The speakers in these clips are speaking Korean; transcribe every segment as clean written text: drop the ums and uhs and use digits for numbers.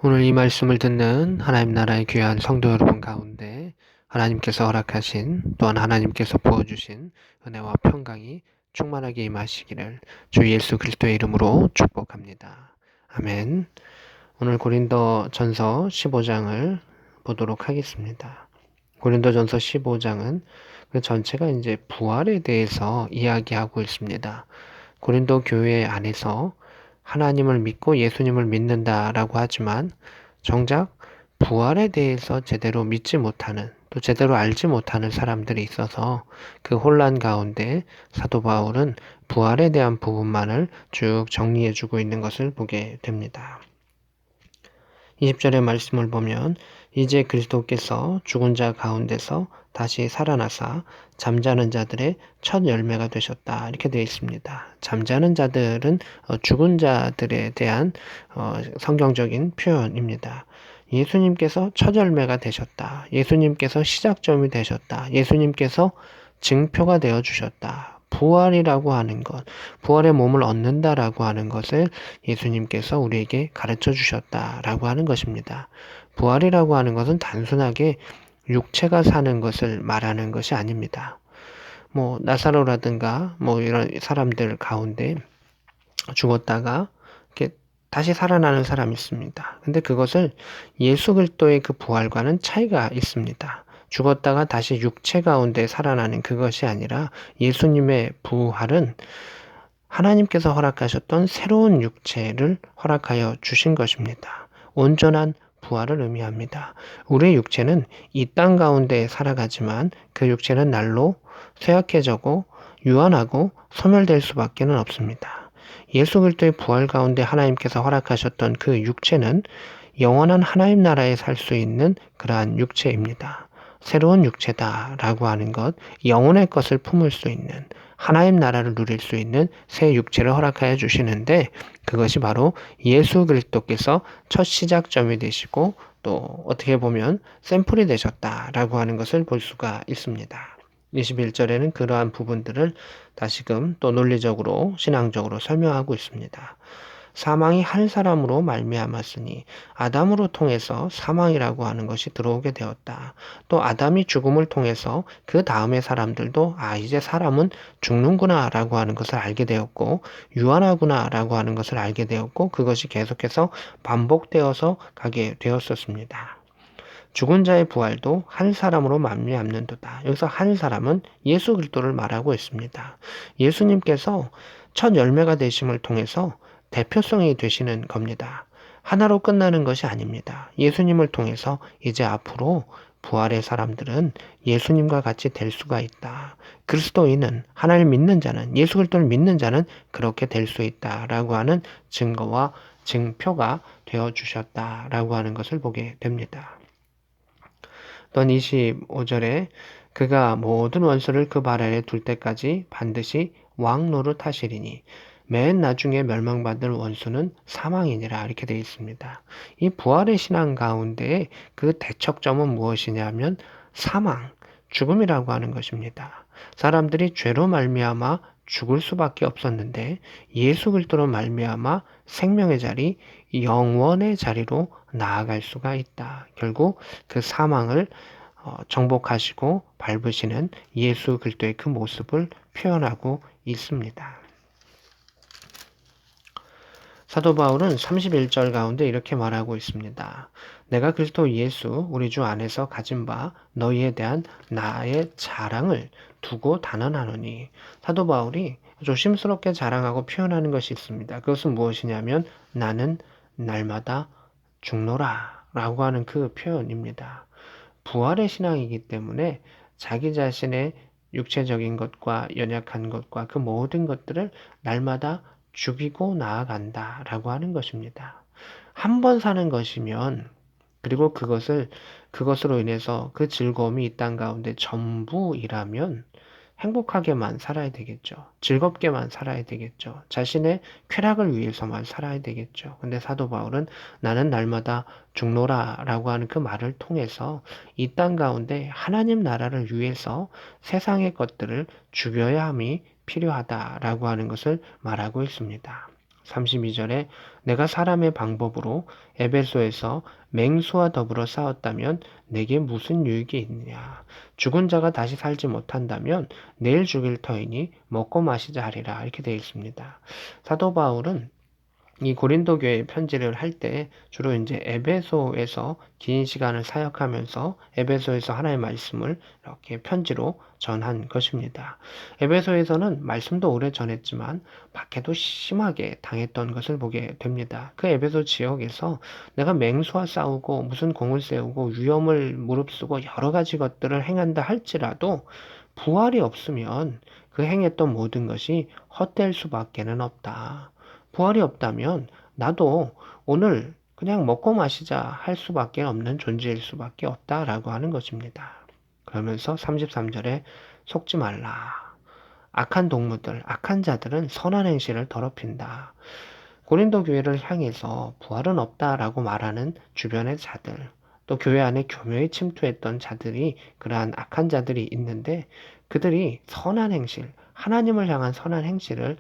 오늘 이 말씀을 듣는 하나님 나라의 귀한 성도 여러분 가운데 하나님께서 허락하신 또한 하나님께서 부어주신 은혜와 평강이 충만하게 임하시기를 주 예수 그리스도의 이름으로 축복합니다. 아멘. 오늘 고린도 전서 15장을 보도록 하겠습니다. 고린도 전서 15장은 그 전체가 이제 부활에 대해서 이야기하고 있습니다. 고린도 교회 안에서 하나님을 믿고 예수님을 믿는다라고 하지만 정작 부활에 대해서 제대로 믿지 못하는 또 제대로 알지 못하는 사람들이 있어서 그 혼란 가운데 사도 바울은 부활에 대한 부분만을 쭉 정리해주고 있는 것을 보게 됩니다. 20절의 말씀을 보면 이제 그리스도께서 죽은 자 가운데서 다시 살아나사 잠자는 자들의 첫 열매가 되셨다. 이렇게 되어 있습니다. 잠자는 자들은 죽은 자들에 대한 성경적인 표현입니다. 예수님께서 첫 열매가 되셨다. 예수님께서 시작점이 되셨다. 예수님께서 증표가 되어 주셨다. 부활이라고 하는 것, 부활의 몸을 얻는다라고 하는 것을 예수님께서 우리에게 가르쳐 주셨다라고 하는 것입니다. 부활이라고 하는 것은 단순하게 육체가 사는 것을 말하는 것이 아닙니다. 나사로라든가 이런 사람들 가운데 죽었다가 이렇게 다시 살아나는 사람이 있습니다. 근데 그것을 예수 그리스도의 그 부활과는 차이가 있습니다. 죽었다가 다시 육체 가운데 살아나는 그것이 아니라 예수님의 부활은 하나님께서 허락하셨던 새로운 육체를 허락하여 주신 것입니다. 온전한 부활을 의미합니다. 우리의 육체는 이 땅 가운데 살아가지만 그 육체는 날로 쇠약해지고 유한하고 소멸될 수밖에 없습니다. 예수 그리스도의 부활 가운데 하나님께서 허락하셨던 그 육체는 영원한 하나님 나라에 살 수 있는 그러한 육체입니다. 새로운 육체다라고 하는 것, 영혼의 것을 품을 수 있는 하나님 나라를 누릴 수 있는 새 육체를 허락하여 주시는데 그것이 바로 예수 그리스도께서 첫 시작점이 되시고 또 어떻게 보면 샘플이 되셨다라고 하는 것을 볼 수가 있습니다. 21절에는 그러한 부분들을 다시금 또 논리적으로 신앙적으로 설명하고 있습니다. 사망이 한 사람으로 말미암았으니 아담으로 통해서 사망이라고 하는 것이 들어오게 되었다. 또 아담이 죽음을 통해서 그 다음의 사람들도 이제 사람은 죽는구나라고 하는 것을 알게 되었고 유한하구나라고 하는 것을 알게 되었고 그것이 계속해서 반복되어서 가게 되었었습니다. 죽은 자의 부활도 한 사람으로 말미암는도다. 여기서 한 사람은 예수 그리스도를 말하고 있습니다. 예수님께서 첫 열매가 되심을 통해서 대표성이 되시는 겁니다. 하나로 끝나는 것이 아닙니다. 예수님을 통해서 이제 앞으로 부활의 사람들은 예수님과 같이 될 수가 있다. 그리스도인은 하나님을 믿는 자는 예수 그리스도를 믿는 자는 그렇게 될 수 있다라고 하는 증거와 증표가 되어 주셨다라고 하는 것을 보게 됩니다. 또한 25절에 그가 모든 원수를 그 발 아래 둘 때까지 반드시 왕 노릇하시리니 맨 나중에 멸망받을 원수는 사망이니라 이렇게 되어 있습니다. 이 부활의 신앙 가운데 그 대척점은 무엇이냐면 사망, 죽음이라고 하는 것입니다. 사람들이 죄로 말미암아 죽을 수밖에 없었는데 예수 그리스도로 말미암아 생명의 자리, 영원의 자리로 나아갈 수가 있다. 결국 그 사망을 정복하시고 밟으시는 예수 그리스도의 그 모습을 표현하고 있습니다. 사도 바울은 31절 가운데 이렇게 말하고 있습니다. 내가 그리스도 예수 우리 주 안에서 가진 바 너희에 대한 나의 자랑을 두고 단언하노니 사도 바울이 조심스럽게 자랑하고 표현하는 것이 있습니다. 그것은 무엇이냐면 나는 날마다 죽노라 라고 하는 그 표현입니다. 부활의 신앙이기 때문에 자기 자신의 육체적인 것과 연약한 것과 그 모든 것들을 날마다 죽이고 나아간다라고 하는 것입니다. 한 번 사는 것이면 그리고 그것으로 인해서 그 즐거움이 이 땅 가운데 전부이라면 행복하게만 살아야 되겠죠. 즐겁게만 살아야 되겠죠. 자신의 쾌락을 위해서만 살아야 되겠죠. 근데 사도 바울은 나는 날마다 죽노라 라고 하는 그 말을 통해서 이 땅 가운데 하나님 나라를 위해서 세상의 것들을 죽여야 함이 필요하다라고 하는 것을 말하고 있습니다. 32절에 내가 사람의 방법으로 에베소에서 맹수와 더불어 싸웠다면 내게 무슨 유익이 있느냐. 죽은 자가 다시 살지 못한다면 내일 죽일 터이니 먹고 마시자 하리라. 이렇게 되어 있습니다. 사도 바울은 이 고린도 교회 편지를 할 때 주로 이제 에베소에서 긴 시간을 사역하면서 에베소에서 하나의 말씀을 이렇게 편지로 전한 것입니다. 에베소에서는 말씀도 오래 전했지만 박해도 심하게 당했던 것을 보게 됩니다. 그 에베소 지역에서 내가 맹수와 싸우고 무슨 공을 세우고 위험을 무릅쓰고 여러 가지 것들을 행한다 할지라도 부활이 없으면 그 행했던 모든 것이 헛될 수밖에는 없다. 부활이 없다면 나도 오늘 그냥 먹고 마시자 할 수밖에 없는 존재일 수밖에 없다라고 하는 것입니다. 그러면서 33절에 속지 말라. 악한 동무들, 악한 자들은 선한 행실을 더럽힌다. 고린도 교회를 향해서 부활은 없다라고 말하는 주변의 자들, 또 교회 안에 교묘히 침투했던 자들이 그러한 악한 자들이 있는데 그들이 선한 행실, 하나님을 향한 선한 행실을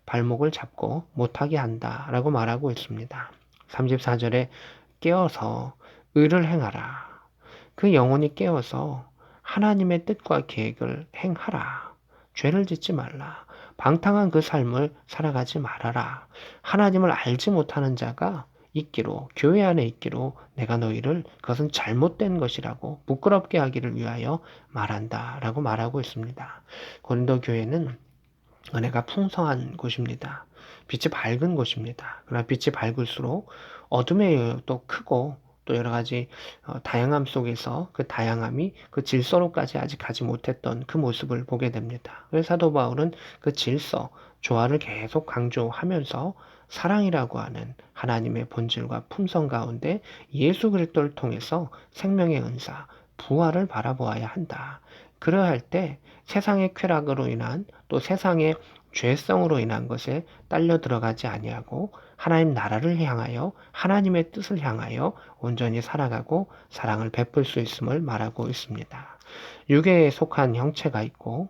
발목을 잡고 못하게 한다라고 말하고 있습니다. 34절에 깨어서 의를 행하라. 그 영혼이 깨어서 하나님의 뜻과 계획을 행하라. 죄를 짓지 말라. 방탕한 그 삶을 살아가지 말아라. 하나님을 알지 못하는 자가 있기로, 교회 안에 있기로 내가 너희를 그것은 잘못된 것이라고 부끄럽게 하기를 위하여 말한다 라고 말하고 있습니다. 고린도 교회는 은혜가 풍성한 곳입니다. 빛이 밝은 곳입니다. 그러나 빛이 밝을수록 어둠의 영역도 크고 또 여러 가지 다양함 속에서 그 다양함이 그 질서로까지 아직 가지 못했던 그 모습을 보게 됩니다. 그래서 사도 바울은 그 질서, 조화를 계속 강조하면서 사랑이라고 하는 하나님의 본질과 품성 가운데 예수 그리스도를 통해서 생명의 은사, 부활을 바라보아야 한다. 그러할 때 세상의 쾌락으로 인한 또 세상의 죄성으로 인한 것에 딸려 들어가지 아니하고 하나님 나라를 향하여 하나님의 뜻을 향하여 온전히 살아가고 사랑을 베풀 수 있음을 말하고 있습니다. 육에 속한 형체가 있고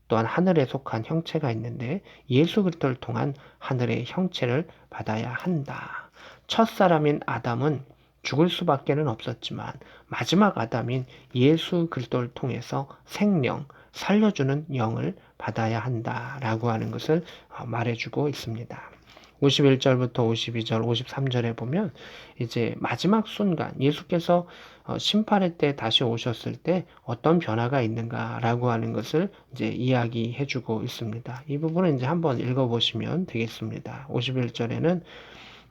또한 하늘에 속한 형체가 있는데 예수 그리스도를 통한 하늘의 형체를 받아야 한다. 첫사람인 아담은 죽을 수밖에는 없었지만 마지막 아담인 예수 그리스도를 통해서 생명, 살려주는 영을 받아야 한다라고 하는 것을 말해주고 있습니다. 51절부터 52절, 53절에 보면 이제 마지막 순간 예수께서 심판의 때 다시 오셨을 때 어떤 변화가 있는가라고 하는 것을 이제 이야기해 주고 있습니다. 이 부분은 이제 한번 읽어보시면 되겠습니다. 51절에는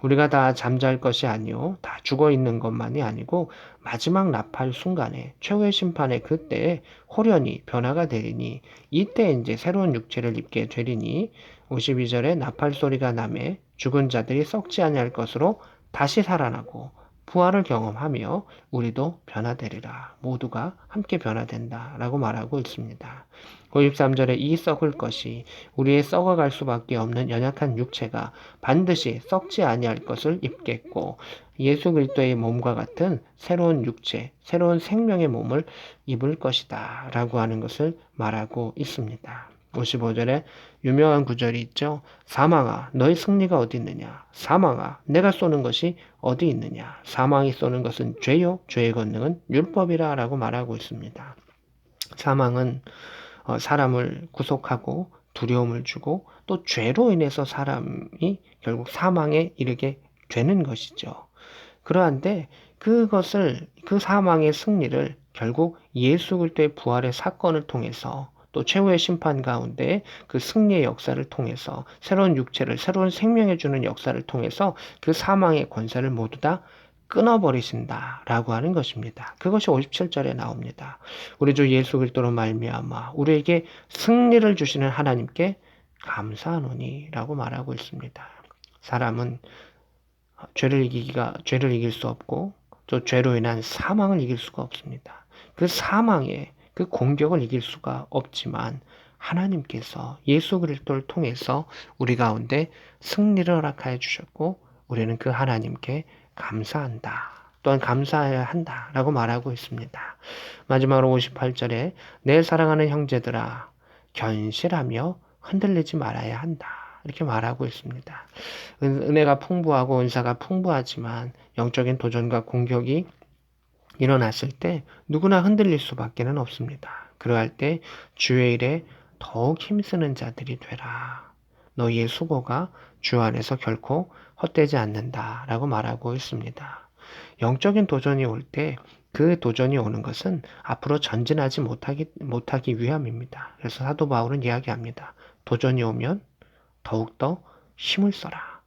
우리가 다 잠잘 것이 아니요 다 죽어 있는 것만이 아니고 마지막 나팔 순간에 최후의 심판의 그때에 홀연히 변화가 되리니 이때 이제 새로운 육체를 입게 되리니 52절에 나팔 소리가 나매 죽은 자들이 썩지 아니할 것으로 다시 살아나고 부활을 경험하며 우리도 변화되리라. 모두가 함께 변화된다라고 말하고 있습니다. 53절에 이 썩을 것이 우리의 썩어갈 수밖에 없는 연약한 육체가 반드시 썩지 아니할 것을 입겠고 예수 그리스도의 몸과 같은 새로운 육체, 새로운 생명의 몸을 입을 것이다 라고 하는 것을 말하고 있습니다. 55절에 유명한 구절이 있죠. 사망아, 너의 승리가 어디 있느냐? 사망아, 내가 쏘는 것이 어디 있느냐? 사망이 쏘는 것은 죄요, 죄의 권능은 율법이라 라고 말하고 있습니다. 사망은 사람을 구속하고 두려움을 주고 또 죄로 인해서 사람이 결국 사망에 이르게 되는 것이죠. 그러한데 그것을 그 사망의 승리를 결국 예수 그리스도의 부활의 사건을 통해서 또 최후의 심판 가운데 그 승리의 역사를 통해서 새로운 육체를 새로운 생명해 주는 역사를 통해서 그 사망의 권세를 모두 다 끊어버리신다라고 하는 것입니다. 그것이 57절에 나옵니다. 우리 주 예수 그리스도로 말미암아 우리에게 승리를 주시는 하나님께 감사하노니라고 말하고 있습니다. 사람은 죄를 이길 수 없고 또 죄로 인한 사망을 이길 수가 없습니다. 그 사망의 그 공격을 이길 수가 없지만 하나님께서 예수 그리스도를 통해서 우리 가운데 승리를 허락하여 주셨고 우리는 그 하나님께 감사한다. 또한 감사해야 한다라고 말하고 있습니다. 마지막으로 58절에 내 사랑하는 형제들아 견실하며 흔들리지 말아야 한다. 이렇게 말하고 있습니다. 은혜가 풍부하고 은사가 풍부하지만 영적인 도전과 공격이 일어났을 때 누구나 흔들릴 수밖에는 없습니다. 그러할 때 주의 일에 더욱 힘쓰는 자들이 되라. 너희의 수고가 주 안에서 결코 헛되지 않는다. 라고 말하고 있습니다. 영적인 도전이 올 때 그 도전이 오는 것은 앞으로 전진하지 못하기 위함입니다. 그래서 사도 바울은 이야기합니다. 도전이 오면 더욱더 힘을 써라.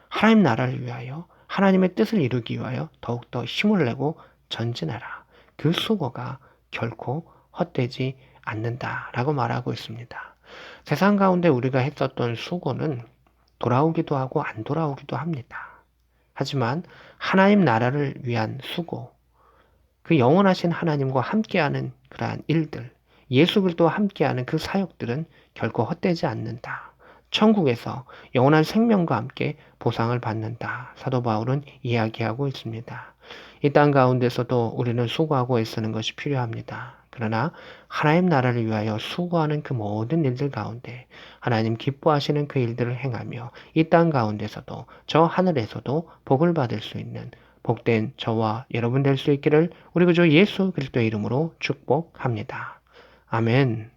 하나님 나라를 위하여 하나님의 뜻을 이루기 위하여 더욱더 힘을 내고 전진하라. 그 수고가 결코 헛되지 않는다라고 말하고 있습니다. 세상 가운데 우리가 했었던 수고는 돌아오기도 하고 안 돌아오기도 합니다. 하지만 하나님 나라를 위한 수고, 그 영원하신 하나님과 함께하는 그러한 일들, 예수 그리스도와 함께하는 그 사역들은 결코 헛되지 않는다. 천국에서 영원한 생명과 함께 보상을 받는다. 사도 바울은 이야기하고 있습니다. 이 땅 가운데서도 우리는 수고하고 애쓰는 것이 필요합니다. 그러나 하나님 나라를 위하여 수고하는 그 모든 일들 가운데 하나님 기뻐하시는 그 일들을 행하며 이 땅 가운데서도 저 하늘에서도 복을 받을 수 있는 복된 저와 여러분 될 수 있기를 우리 구주 예수 그리스도의 이름으로 축복합니다. 아멘.